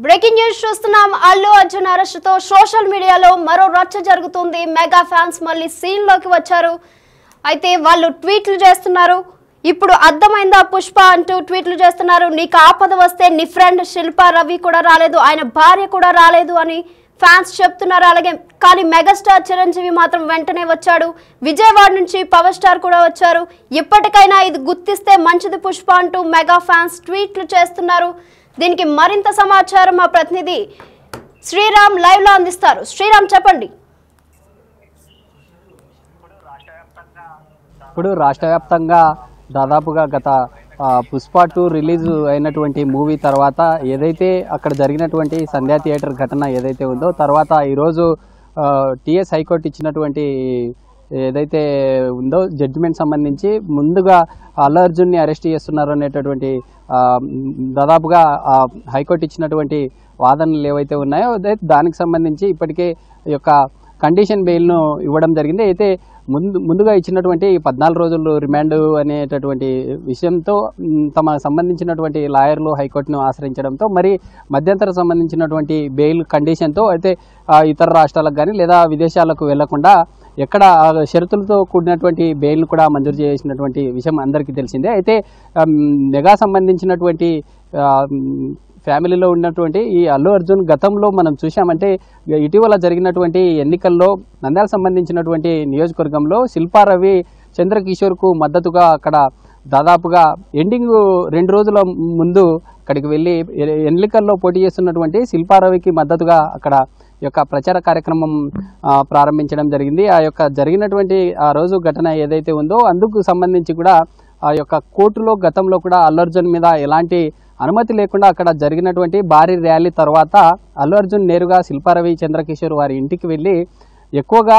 Breaking news చూస్తున్నాం. Allu Arjun arrest తో social మీడియాలో మరో రచ్చ జరుగుతుంది. మెగా ఫ్యాన్స్ మళ్ళీ సీన్ లోకి వచ్చారు. అయితే వాళ్ళు ట్వీట్లు చేస్తున్నారు. ఇప్పుడు అర్థమైందా పుష్ప అంటూ ట్వీట్లు చేస్తున్నారు. నీకు ఆపద వస్తే నీ ఫ్రెండ్ శిల్పా రవి కూడా రాలేదు, ఆయన భార్య కూడా రాలేదు అని ఫ్యాన్స్ చెప్తున్నారు. అలాగే కానీ మెగాస్టార్ చిరంజీవి మాత్రం వెంటనే వచ్చాడు. విజయవాడ నుంచి పవర్ స్టార్ కూడా వచ్చారు. ఇప్పటికైనా ఇది గుర్తిస్తే మంచిది పుష్ప అంటూ మెగా ఫ్యాన్స్ ట్వీట్లు చేస్తున్నారు. దీనికి మరింత సమాచారం మా ప్రతినిధి శ్రీరామ్ లైవ్ లో అందిస్తారు. శ్రీరామ్ చెప్పండి. ఇప్పుడు రాష్ట్ర వ్యాప్తంగా దాదాపుగా గత పుష్ప 2 రిలీజ్ అయినటువంటి మూవీ తర్వాత ఏదైతే అక్కడ జరిగినటువంటి సంధ్యా థియేటర్ ఘటన ఏదైతే ఉందో తర్వాత ఈరోజు టిఎస్ హైకోర్టు ఇచ్చినటువంటి ఏదైతే ఉందో జడ్జిమెంట్ సంబంధించి ముందుగా అల్లు అర్జున్ని అరెస్ట్ చేస్తున్నారు అనేటటువంటి దాదాపుగా హైకోర్టు ఇచ్చినటువంటి వాదనలు ఏవైతే ఉన్నాయో దానికి సంబంధించి ఇప్పటికే ఈ యొక్క కండిషన్ బెయిల్ను ఇవ్వడం జరిగింది. అయితే ముందుగా ఇచ్చినటువంటి 14 రోజులు రిమాండ్ అనేటటువంటి విషయంతో తమ సంబంధించినటువంటి లాయర్లు హైకోర్టును ఆశ్రయించడంతో మరి మధ్యంతరం సంబంధించినటువంటి బెయిల్ కండిషన్తో అయితే ఇతర రాష్ట్రాలకు కానీ లేదా విదేశాలకు వెళ్లకుండా ఎక్కడ షరతులతో కూడినటువంటి బెయిల్ను కూడా మంజూరు చేసినటువంటి విషయం అందరికీ తెలిసిందే. అయితే మెగా సంబంధించినటువంటి ఫ్యామిలీలో ఉన్నటువంటి ఈ అల్లు అర్జున్ గతంలో మనం చూసామంటే ఇటీవల జరిగినటువంటి ఎన్నికల్లో నంద్యాల సంబంధించినటువంటి నియోజకవర్గంలో శిల్పా రవి చంద్రకిషోర్కు మద్దతుగా అక్కడ దాదాపుగా ఎండింగ్ 2 రోజుల ముందు అక్కడికి వెళ్ళి ఎన్నికల్లో పోటీ చేస్తున్నటువంటి శిల్పా రవికి మద్దతుగా అక్కడ యొక్క ప్రచార కార్యక్రమం ప్రారంభించడం జరిగింది. ఆ యొక్క జరిగినటువంటి ఆ రోజు ఘటన ఏదైతే ఉందో అందుకు సంబంధించి కూడా ఆ యొక్క కోర్టులో గతంలో కూడా అల్లు అర్జున్ మీద ఎలాంటి అనుమతి లేకుండా అక్కడ జరిగినటువంటి భారీ ర్యాలీ తర్వాత అల్లు అర్జున్ నేరుగా శిల్పా రవి చంద్రకిషోర్ వారి ఇంటికి వెళ్ళి ఎక్కువగా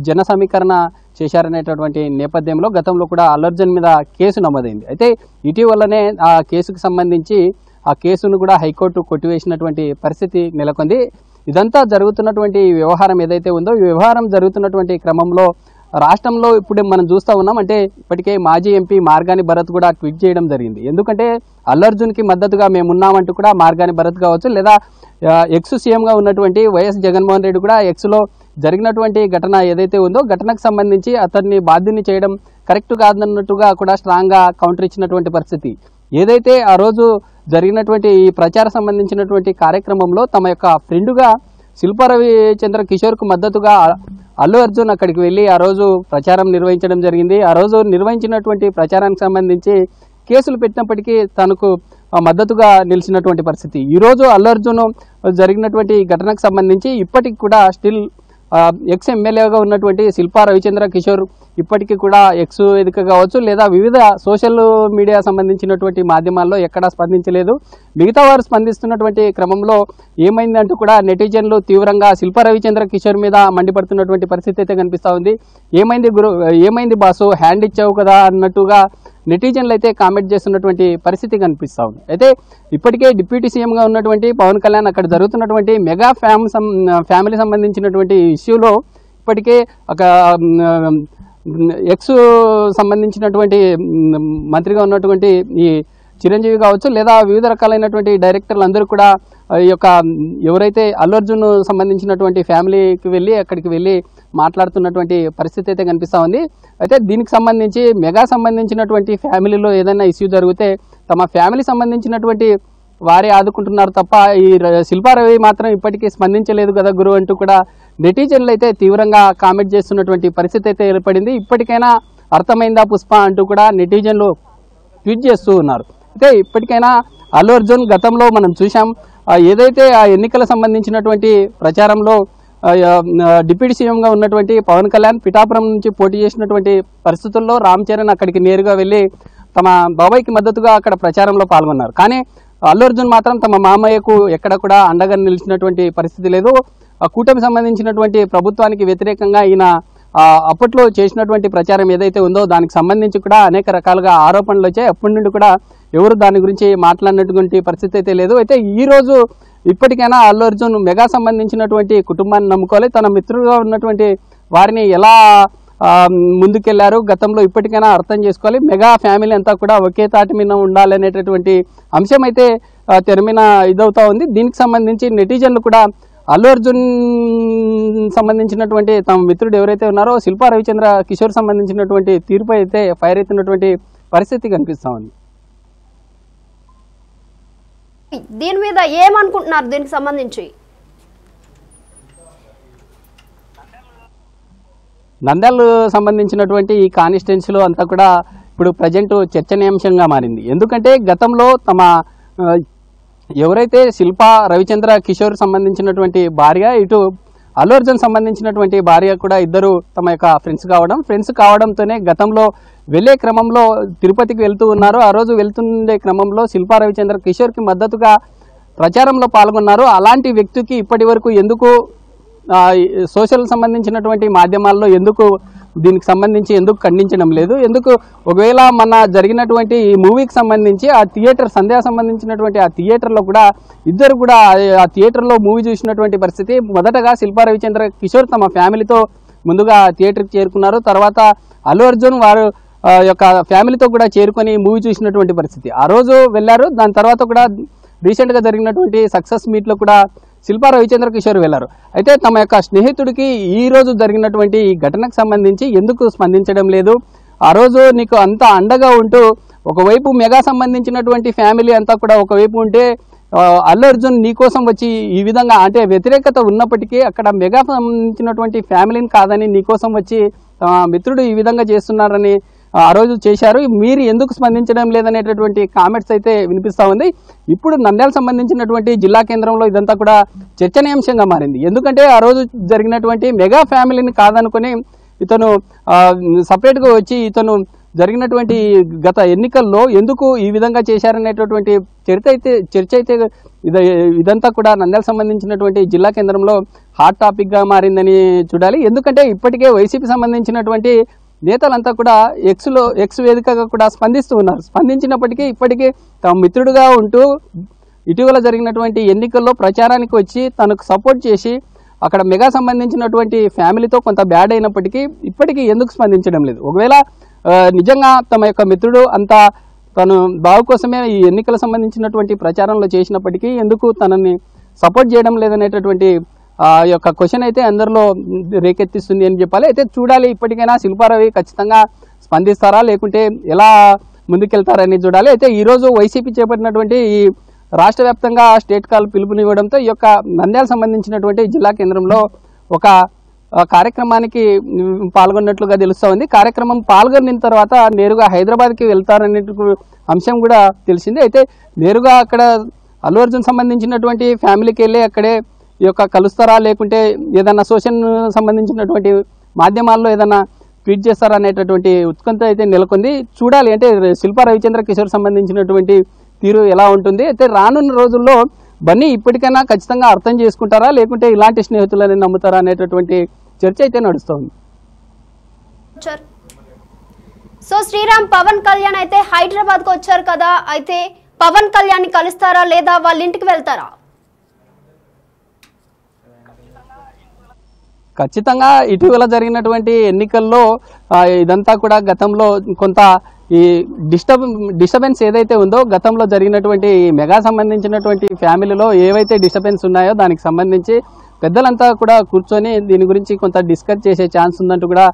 జన సమీకరణ చేశారనేటటువంటి నేపథ్యంలో గతంలో కూడా అల్లు అర్జున్ మీద కేసు నమోదైంది. అయితే ఇటీవలనే ఆ కేసుకు సంబంధించి ఆ కేసును కూడా హైకోర్టు కొట్టివేసినటువంటి పరిస్థితి నెలకొంది. ఇదంతా జరుగుతున్నటువంటి వ్యవహారం ఏదైతే ఉందో ఈ వ్యవహారం జరుగుతున్నటువంటి క్రమంలో రాష్ట్రంలో ఇప్పుడు మనం చూస్తూ ఉన్నాం. అంటే ఇప్పటికే మాజీ ఎంపీ మార్గాని భరత్ కూడా ట్వీట్ చేయడం జరిగింది. ఎందుకంటే అల్లు అర్జున్కి మద్దతుగా మేమున్నామంటూ కూడా మార్గాని భరత్ కావచ్చు లేదా ఎక్స్ సీఎంగా ఉన్నటువంటి వైఎస్ జగన్మోహన్ రెడ్డి కూడా ఎక్స్లో జరిగినటువంటి ఘటన ఏదైతే ఉందో ఘటనకు సంబంధించి అతన్ని బాధ్యుని చేయడం కరెక్ట్ కాదన్నట్టుగా కూడా స్ట్రాంగ్గా కౌంటర్ ఇచ్చినటువంటి పరిస్థితి. ఏదైతే ఆ రోజు జరిగినటువంటి ఈ ప్రచార సంబంధించినటువంటి కార్యక్రమంలో తమ యొక్క ఫ్రెండ్గా శిల్పా రవి చంద్రకిషోర్కు మద్దతుగా అల్లు అర్జున్ అక్కడికి వెళ్ళి ఆ రోజు ప్రచారం నిర్వహించడం జరిగింది. ఆ రోజు నిర్వహించినటువంటి ప్రచారానికి సంబంధించి కేసులు పెట్టినప్పటికీ తనకు మద్దతుగా నిలిచినటువంటి పరిస్థితి. ఈరోజు అల్లు అర్జున్ జరిగినటువంటి ఘటనకు సంబంధించి ఇప్పటికి కూడా స్టిల్ ఎక్స్ ఎమ్మెల్యేగా ఉన్నటువంటి శిల్పా రవిచంద్ర కిషోర్ ఇప్పటికీ కూడా ఎక్స్ వేదిక కావచ్చు లేదా వివిధ సోషల్ మీడియా సంబంధించినటువంటి మాధ్యమాల్లో ఎక్కడా స్పందించలేదు. మిగతా వారు స్పందిస్తున్నటువంటి క్రమంలో ఏమైందంటూ కూడా నెటిజన్లు తీవ్రంగా శిల్పా రవిచంద్ర కిషోర్ మీద మండిపడుతున్నటువంటి పరిస్థితి అయితే కనిపిస్తూ ఉంది. ఏమైంది బాసు, హ్యాండ్ ఇచ్చావు కదా అన్నట్టుగా నెటిజన్లు అయితే కామెంట్ చేస్తున్నటువంటి పరిస్థితి కనిపిస్తూ ఉంది. అయితే ఇప్పటికే డిప్యూటీ సీఎంగా ఉన్నటువంటి పవన్ కళ్యాణ్ అక్కడ జరుగుతున్నటువంటి మెగా ఫ్యామిలీ సంబంధించినటువంటి ఇష్యూలో ఇప్పటికే ఒక ఎక్స్ సంబంధించినటువంటి మంత్రిగా ఉన్నటువంటి ఈ చిరంజీవి కావచ్చు లేదా వివిధ రకాలైనటువంటి డైరెక్టర్లు అందరూ కూడా ఈ యొక్క ఎవరైతే అల్లు అర్జున్ సంబంధించినటువంటి ఫ్యామిలీకి వెళ్ళి అక్కడికి వెళ్ళి మాట్లాడుతున్నటువంటి పరిస్థితి అయితే కనిపిస్తూ ఉంది. అయితే దీనికి సంబంధించి మెగా సంబంధించినటువంటి ఫ్యామిలీలో ఏదైనా ఇష్యూ జరిగితే తమ ఫ్యామిలీ సంబంధించినటువంటి వారే ఆదుకుంటున్నారు తప్ప ఈ శిల్పా రవి మాత్రం ఇప్పటికీ స్పందించలేదు కదా గురు అంటూ కూడా నెటిజన్లు అయితే తీవ్రంగా కామెంట్ చేస్తున్నటువంటి పరిస్థితి అయితే ఏర్పడింది. ఇప్పటికైనా అర్థమైందా పుష్ప అంటూ కూడా నెటిజన్లు ట్వీట్ చేస్తూ ఉన్నారు. అయితే ఇప్పటికైనా అల్లు అర్జున్ గతంలో మనం చూసాం ఏదైతే ఆ ఎన్నికల సంబంధించినటువంటి ప్రచారంలో డిప్యూటీ సీఎంగా ఉన్నటువంటి పవన్ కళ్యాణ్ పిఠాపురం నుంచి పోటీ చేసినటువంటి పరిస్థితుల్లో రామ్ చరణ్ అక్కడికి నేరుగా వెళ్ళి తమ బాబాయ్కి మద్దతుగా అక్కడ ప్రచారంలో పాల్గొన్నారు. కానీ అల్లు అర్జున్ మాత్రం తమ మామయ్యకు ఎక్కడ కూడా అండగా నిలిచినటువంటి పరిస్థితి లేదు. ఆ కూటమి సంబంధించినటువంటి ప్రభుత్వానికి వ్యతిరేకంగా ఈయన అప్పట్లో చేసినటువంటి ప్రచారం ఏదైతే ఉందో దానికి సంబంధించి కూడా అనేక రకాలుగా ఆరోపణలు వచ్చాయి. అప్పటి నుండి కూడా ఎవరు దాని గురించి మాట్లాడినటువంటి పరిస్థితి అయితే లేదు. అయితే ఈరోజు ఇప్పటికైనా అల్లు అర్జున్ మెగా సంబంధించినటువంటి కుటుంబాన్ని నమ్ముకోవాలి, తన మిత్రులుగా ఉన్నటువంటి వారిని ఎలా ముందుకెళ్లారు. గతంలో ఇప్పటికైనా అర్థం చేసుకోవాలి, మెగా ఫ్యామిలీ అంతా కూడా ఒకే తాటి మీద ఉండాలనేటటువంటి అంశం అయితే తెర మీద ఇదవుతా ఉంది. దీనికి సంబంధించి నెటిజన్లు కూడా అల్లు అర్జున్ సంబంధించినటువంటి తమ మిత్రుడు ఎవరైతే ఉన్నారో శిల్పా రవిచంద్ర కిషోర్ సంబంధించినటువంటి తీర్పు అయితే ఫైర్ అవుతున్నటువంటి పరిస్థితి కనిపిస్తా ఉంది. దీని మీద ఏమనుకుంటున్నారు? దీనికి సంబంధించి నంద్యాల సంబంధించినటువంటి ఈ కాన్స్టిట్యున్సీలో అంతా కూడా ఇప్పుడు ప్రజెంట్ చర్చనీయాంశంగా మారింది. ఎందుకంటే గతంలో తమ ఎవరైతే శిల్పా రవిచంద్ర కిషోర్ సంబంధించినటువంటి భార్య, ఇటు అల్లు అర్జున్ సంబంధించినటువంటి భార్య కూడా ఇద్దరు తమ యొక్క ఫ్రెండ్స్ కావడంతోనే గతంలో వెళ్లే క్రమంలో తిరుపతికి వెళ్తూ ఉన్నారు. ఆ రోజు వెళ్తుండే క్రమంలో శిల్పా రవిచంద్ర కిషోర్కి మద్దతుగా ప్రచారంలో పాల్గొన్నారు. అలాంటి వ్యక్తికి ఇప్పటి వరకు ఎందుకు సోషల్ సంబంధించినటువంటి మాధ్యమాల్లో ఎందుకు దీనికి సంబంధించి ఎందుకు ఖండించడం లేదు? ఎందుకు ఒకవేళ మన జరిగినటువంటి ఈ మూవీకి సంబంధించి ఆ థియేటర్ సంధ్యా సంబంధించినటువంటి ఆ థియేటర్లో కూడా ఇద్దరు కూడా ఆ థియేటర్లో మూవీ చూసినటువంటి పరిస్థితి. మొదటగా శిల్పా రవిచంద్ర కిషోర్ తమ ఫ్యామిలీతో ముందుగా థియేటర్కి చేరుకున్నారు. తర్వాత అల్లు అర్జున్ వారు యొక్క ఫ్యామిలీతో కూడా చేరుకొని మూవీ చూసినటువంటి పరిస్థితి. ఆ రోజు వెళ్ళారు. దాని తర్వాత కూడా రీసెంట్గా జరిగినటువంటి సక్సెస్ మీట్లో కూడా శిల్పా రవిచంద్ర కిషోర్ వెళ్లారు. అయితే తమ యొక్క స్నేహితుడికి ఈ రోజు జరిగినటువంటి ఈ ఘటనకు సంబంధించి ఎందుకు స్పందించడం లేదు? ఆ రోజు నీకు అంత అండగా ఉంటూ ఒకవైపు మెగా సంబంధించినటువంటి ఫ్యామిలీ అంతా కూడా ఒకవైపు ఉంటే అల్లు అర్జున్ నీకోసం వచ్చి ఈ విధంగా అంటే వ్యతిరేకత ఉన్నప్పటికీ అక్కడ మెగా సంబంధించినటువంటి ఫ్యామిలీని కాదని నీకోసం వచ్చి మిత్రుడు ఈ విధంగా చేస్తున్నారని ఆ రోజు చేశారు. మీరు ఎందుకు స్పందించడం లేదనేటటువంటి కామెంట్స్ అయితే వినిపిస్తూ ఉంది. ఇప్పుడు నంద్యాల సంబంధించినటువంటి జిల్లా కేంద్రంలో ఇదంతా కూడా చర్చనీయాంశంగా మారింది. ఎందుకంటే ఆ రోజు జరిగినటువంటి మెగా ఫ్యామిలీని కాదనుకొని ఇతను సపరేట్గా వచ్చి ఇతను జరిగినటువంటి గత ఎన్నికల్లో ఎందుకు ఈ విధంగా చేశారనేటటువంటి చర్చ అయితే ఇదంతా కూడా నంద్యాల సంబంధించినటువంటి జిల్లా కేంద్రంలో హాట్ టాపిక్గా మారిందని చూడాలి. ఎందుకంటే ఇప్పటికే వైసీపీ సంబంధించినటువంటి నేతలంతా కూడా ఎక్స్ వేదికగా కూడా స్పందిస్తూ ఉన్నారు. స్పందించినప్పటికీ ఇప్పటికీ తమ మిత్రుడుగా ఉంటూ ఇటీవల జరిగినటువంటి ఎన్నికల్లో ప్రచారానికి వచ్చి తనకు సపోర్ట్ చేసి అక్కడ మెగా సంబంధించినటువంటి ఫ్యామిలీతో కొంత బ్యాడ్ అయినప్పటికీ ఇప్పటికీ ఎందుకు స్పందించడం లేదు? ఒకవేళ నిజంగా తమ యొక్క మిత్రుడు అంతా తను బావు కోసమే ఈ ఎన్నికల సంబంధించినటువంటి ప్రచారంలో చేసినప్పటికీ ఎందుకు తనని సపోర్ట్ చేయడం లేదనేటటువంటి యొక్క క్వశ్చన్ అయితే అందరిలో రేకెత్తిస్తుంది అని చెప్పాలి. అయితే చూడాలి, ఇప్పటికైనా శిల్పా రవి ఖచ్చితంగా స్పందిస్తారా లేకుంటే ఎలా ముందుకెళ్తారని చూడాలి. అయితే ఈరోజు వైసీపీ చేపట్టినటువంటి ఈ రాష్ట్ర వ్యాప్తంగా స్టేట్ కాల్ పిలుపునివ్వడంతో ఈ యొక్క నంద్యాల సంబంధించినటువంటి జిల్లా కేంద్రంలో ఒక కార్యక్రమానికి పాల్గొన్నట్లుగా తెలుస్తూ ఉంది. కార్యక్రమం పాల్గొన్న తర్వాత నేరుగా హైదరాబాద్కి వెళ్తారనే అంశం కూడా తెలిసింది. అయితే నేరుగా అక్కడ అల్లు అర్జున్ సంబంధించినటువంటి ఫ్యామిలీకి వెళ్ళి అక్కడే ఈ యొక్క కలుస్తారా లేకుంటే ఏదన్నా సోషల్ సంబంధించినటువంటి మాధ్యమాల్లో ఏదన్నా ట్వీట్ చేస్తారా అనేటటువంటి ఉత్కంఠ అయితే నెలకొంది. చూడాలి, అంటే శిల్పా రవిచంద్ర కిషోర్ సంబంధించినటువంటి తీరు ఎలా ఉంటుంది. అయితే రానున్న రోజుల్లో బన్నీ ఇప్పటికైనా ఖచ్చితంగా అర్థం చేసుకుంటారా లేకుంటే ఇలాంటి స్నేహితులని నమ్ముతారా అనేటటువంటి చర్చ అయితే నడుస్తుంది. సో శ్రీరామ్, పవన్ కళ్యాణ్ అయితే హైదరాబాద్కు వచ్చారు కదా, అయితే పవన్ కళ్యాణ్ కలుస్తారా లేదా వాళ్ళ ఇంటికి వెళ్తారా? ఖచ్చితంగా ఇటీవల జరిగినటువంటి ఎన్నికల్లో ఇదంతా కూడా గతంలో కొంత ఈ డిస్టర్బెన్స్ ఏదైతే ఉందో గతంలో జరిగినటువంటి మెగా సంబంధించినటువంటి ఫ్యామిలీలో ఏవైతే డిస్టర్బెన్స్ ఉన్నాయో దానికి సంబంధించి పెద్దలంతా కూడా కూర్చొని దీని గురించి కొంత డిస్కస్ చేసే ఛాన్స్ ఉందంటూ కూడా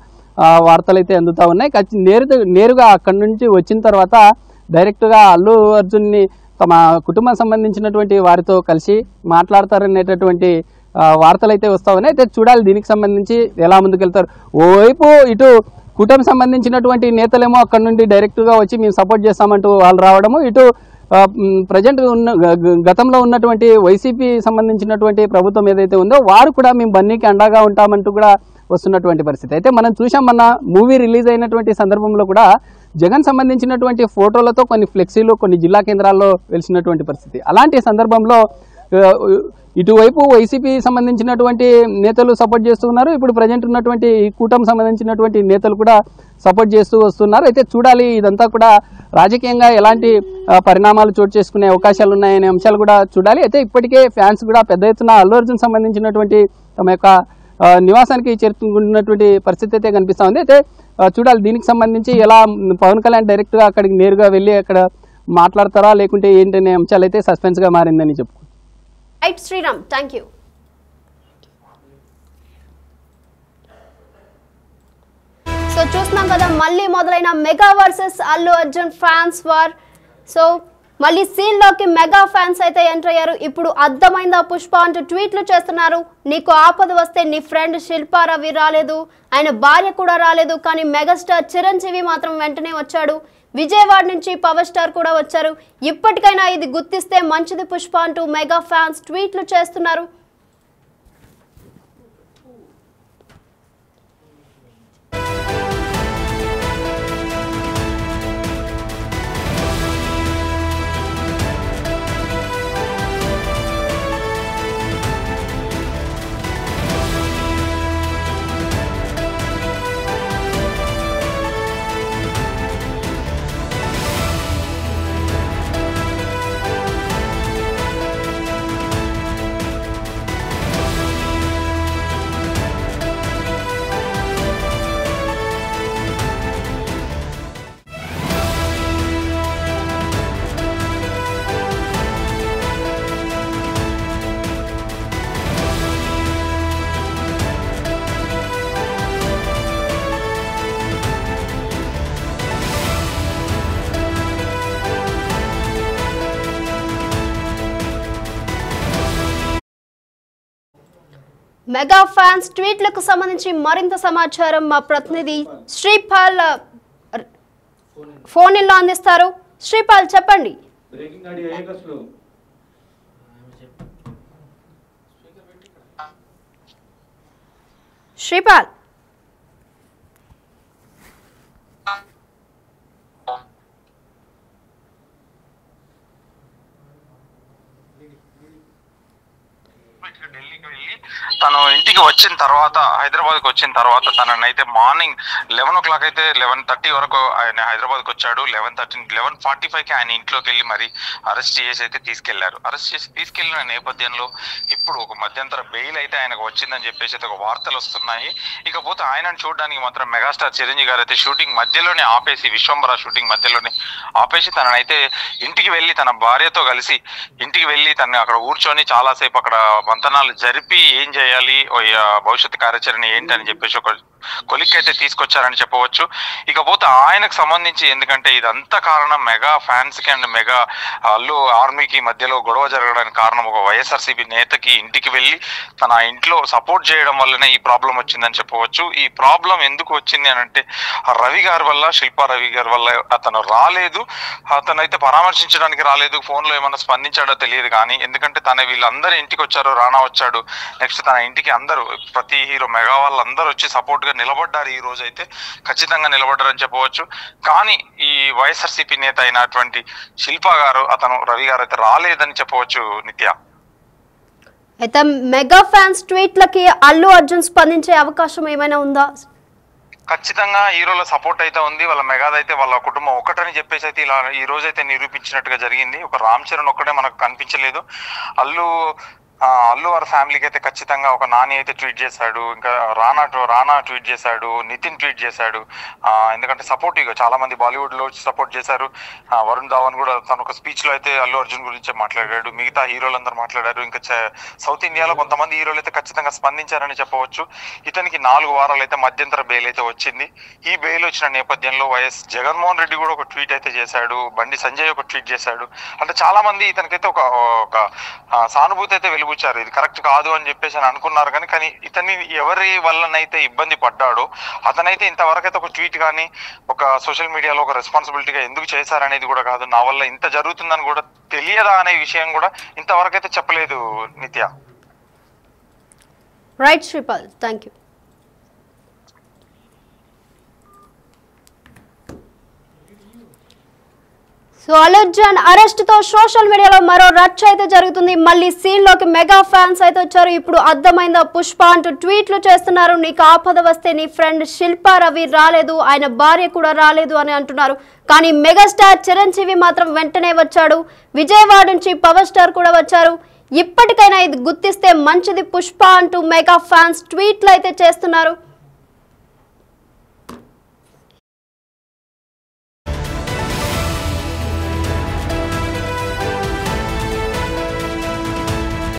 వార్తలు అయితే అందుతూ ఉన్నాయి. నేరుగా అక్కడి నుంచి వచ్చిన తర్వాత డైరెక్ట్గా అల్లు అర్జున్ని తమ కుటుంబం సంబంధించినటువంటి వారితో కలిసి మాట్లాడతారనేటటువంటి వార్తలు అయితే వస్తూ ఉన్నాయి. అయితే చూడాలి దీనికి సంబంధించి ఎలా ముందుకెళ్తారు. ఓవైపు ఇటు కూటమి సంబంధించినటువంటి నేతలేమో అక్కడ నుండి డైరెక్ట్గా వచ్చి మేము సపోర్ట్ చేస్తామంటూ వాళ్ళు రావడము, ఇటు ప్రజెంట్ గతంలో ఉన్నటువంటి వైసీపీ సంబంధించినటువంటి ప్రభుత్వం ఏదైతే ఉందో వారు కూడా మేము బన్నీకి అండగా ఉంటామంటూ కూడా వస్తున్నటువంటి పరిస్థితి. అయితే మనం చూసాం, మన మూవీ రిలీజ్ అయినటువంటి సందర్భంలో కూడా జగన్ సంబంధించినటువంటి ఫోటోలతో కొన్ని ఫ్లెక్సీలు కొన్ని జిల్లా కేంద్రాల్లో వెలిసినటువంటి పరిస్థితి. అలాంటి సందర్భంలో ఇటువైపు వైసీపీ సంబంధించినటువంటి నేతలు సపోర్ట్ చేస్తూ ఉన్నారు, ఇప్పుడు ప్రజెంట్ ఉన్నటువంటి కూటమి సంబంధించినటువంటి నేతలు కూడా సపోర్ట్ చేస్తూ వస్తున్నారు. అయితే చూడాలి ఇదంతా కూడా రాజకీయంగా ఎలాంటి పరిణామాలు చోటు చేసుకునే అవకాశాలు ఉన్నాయనే అంశాలు కూడా చూడాలి. అయితే ఇప్పటికే ఫ్యాన్స్ కూడా పెద్ద ఎత్తున అల్లు అర్జున్ సంబంధించినటువంటి తమ యొక్క నివాసానికి చేరుకుంటున్నటువంటి పరిస్థితి అయితే కనిపిస్తూ ఉంది. అయితే చూడాలి దీనికి సంబంధించి ఎలా పవన్ కళ్యాణ్ డైరెక్ట్గా అక్కడికి నేరుగా వెళ్ళి అక్కడ మాట్లాడతారా లేకుంటే ఏంటనే అంశాలు అయితే సస్పెన్స్గా మారిందని చెప్పుకో. Right Sriram, thank you. So చూస్తున్నాం కదా, మళ్ళీ మొదలైన mega versus Allu Arjun fans war. So మళ్ళీ సీన్ లోకి మెగా ఫ్యాన్స్ అయితే ఎంటర్ అయ్యారు. ఇప్పుడు అర్థమైందా పుష్ప అంటూ ట్వీట్లు చేస్తున్నారు. నీకు ఆపద వస్తే నీ ఫ్రెండ్ శిల్పా రవి రాలేదు, ఆయన భార్య కూడా రాలేదు, కానీ మెగాస్టార్ చిరంజీవి మాత్రం వెంటనే వచ్చాడు. విజయవాడ నుంచి పవర్ స్టార్ కూడా వచ్చారు. ఇప్పటికైనా ఇది గుర్తిస్తే మంచిది పుష్ప అంటూ మెగా ఫ్యాన్స్ ట్వీట్లు చేస్తున్నారు. మెగా ఫ్యాన్స్ ట్వీట్లకు సంబంధించి మరింత సమాచారం మా ప్రతినిధి శ్రీపాల్ ఫోన్ ఇన్లో అందిస్తారు. శ్రీపాల్ చెప్పండి. శ్రీపాల్ ఢిల్లీకి వెళ్ళి తను ఇంటికి వచ్చిన తర్వాత హైదరాబాద్కి వచ్చిన తర్వాత తననైతే మార్నింగ్ 11 o'clock అయితే 11:30 వరకు ఆయన హైదరాబాద్కి వచ్చాడు. 11:45కి ఆయన ఇంట్లోకి వెళ్ళి మరి అరెస్ట్ చేసి అయితే తీసుకెళ్లారు. అరెస్ట్ చేసి తీసుకెళ్లిన నేపథ్యంలో ఇప్పుడు ఒక మధ్యంతర బెయిల్ అయితే ఆయనకు వచ్చిందని చెప్పేసి అయితే ఒక వార్తలు వస్తున్నాయి. ఇకపోతే ఆయనను చూడడానికి మాత్రం మెగాస్టార్ చిరంజీవి గారు అయితే షూటింగ్ మధ్యలోనే ఆపేసి, విశ్వంబర షూటింగ్ మధ్యలోనే ఆపేసి తననైతే ఇంటికి వెళ్ళి తన భార్యతో కలిసి ఇంటికి వెళ్ళి తను అక్కడ కూర్చొని చాలాసేపు అక్కడ మంతనాలు జరిపి ఏం చేయాలి, భవిష్యత్తు కార్యాచరణ ఏంటి అని చెప్పేసి ఒక కొలిక్ అయితే తీసుకొచ్చారని చెప్పవచ్చు. ఇకపోతే ఆయనకు సంబంధించి ఎందుకంటే ఇదంతా కారణం మెగా ఫ్యాన్స్ కి అండ్ మెగా అల్లు ఆర్మీకి మధ్యలో గొడవ జరగడానికి కారణం ఒక వైఎస్ఆర్సీపీ నేతకి ఇంటికి వెళ్ళి తన ఇంట్లో సపోర్ట్ చేయడం వల్లనే ఈ ప్రాబ్లం వచ్చిందని చెప్పవచ్చు. ఈ ప్రాబ్లం ఎందుకు వచ్చింది అని అంటే రవి గారి వల్ల, శిల్పా రవి గారి వల్ల అతను రాలేదు. అతనైతే పరామర్శించడానికి రాలేదు, ఫోన్ లో ఏమన్నా స్పందించాడో తెలియదు. కానీ ఎందుకంటే తన వీళ్ళందరూ ఇంటికి వచ్చారు, రానా వచ్చాడు, నెక్స్ట్ తన ఇంటికి అందరూ ప్రతి హీరో మెగా వాళ్ళందరూ వచ్చి సపోర్ట్ గా నిలబడ్డారు. ఈ రోజు అయితే ఖచ్చితంగా నిలబడ్డారని చెప్పవచ్చు. కానీ ఈ వైఎస్ఆర్సీపీ నేత అయినటువంటి శిల్పా గారు, అతను రవి గారు అయితే రాలేదని చెప్పవచ్చు. నిత్య, అయితే మెగా ఫ్యాన్స్ ట్వీట్లకి అల్లు అర్జున్ స్పందించే అవకాశం ఏమైనా ఉందా? ఖచ్చితంగా హీరోల సపోర్ట్ అయితే ఉంది. వాళ్ళ మెగాదైతే వాళ్ళ కుటుంబం ఒకటని చెప్పేసి అయితే ఇలా ఈ రోజు అయితే నిరూపించినట్టుగా జరిగింది. ఒక రామ్ చరణ్ ఒక్కడే మనకు కనిపించలేదు. అల్లు వారి ఫ్యామిలీకి అయితే ఖచ్చితంగా ఒక నాని అయితే ట్వీట్ చేశాడు, ఇంకా రానా ట్వీట్ చేశాడు, నితిన్ ట్వీట్ చేశాడు. ఎందుకంటే సపోర్టివ్గా చాలా మంది బాలీవుడ్ లో సపోర్ట్ చేశారు. వరుణ్ ధావన్ కూడా తన ఒక స్పీచ్ లో అయితే అల్లు అర్జున్ గురించి మాట్లాడాడు. మిగతా హీరోలందరూ మాట్లాడారు. ఇంకా సౌత్ ఇండియాలో కొంతమంది హీరోలు అయితే ఖచ్చితంగా స్పందించారని చెప్పవచ్చు. ఇతనికి 4 వారాలు అయితే మధ్యంతర బెయిల్ అయితే వచ్చింది. ఈ బెయిల్ వచ్చిన నేపథ్యంలో వైఎస్ జగన్మోహన్ రెడ్డి కూడా ఒక ట్వీట్ అయితే చేశాడు, బండి సంజయ్ ఒక ట్వీట్ చేశాడు. అంటే చాలా మంది ఇతనికైతే ఒక సానుభూతి అయితే వెలుగుచ్చారు. ఇది కరెక్ట్ కాదు అని చెప్పేసి అని అనుకున్నారు. కానీ ఇతన్ని ఎవరి వల్లనైతే ఇబ్బంది పడ్డాడో అతనైతే ఇంతవరకు అయితే ఒక ట్వీట్ కానీ ఒక సోషల్ మీడియాలో ఒక రెస్పాన్సిబిలిటీగా ఎందుకు చేశారనేది కూడా కాదు, నా వల్ల ఇంత జరుగుతుందని కూడా తెలియదా అనే విషయం కూడా ఇంతవరకు అయితే చెప్పలేదు. నిత్య, right Sripal, thank you. So Allu Arjun arrest తో సోషల్ మీడియాలో మరో రచ్చ అయితే జరుగుతుంది. మళ్ళీ సీన్ లోకి మెగా ఫ్యాన్స్ అయితే వచ్చారు. ఇప్పుడు అర్థమైందా పుష్ప అంటూ ట్వీట్లు చేస్తున్నారు. నీకు ఆపద వస్తే నీ ఫ్రెండ్ శిల్పా రవి రాలేదు, ఆయన భార్య కూడా రాలేదు అని అంటున్నారు. కానీ మెగాస్టార్ చిరంజీవి మాత్రం వెంటనే వచ్చాడు. విజయవాడ నుంచి పవర్ స్టార్ కూడా వచ్చారు. ఇప్పటికైనా ఇది గుర్తిస్తే మంచిది పుష్ప అంటూ మెగా ఫ్యాన్స్ ట్వీట్లు అయితే చేస్తున్నారు.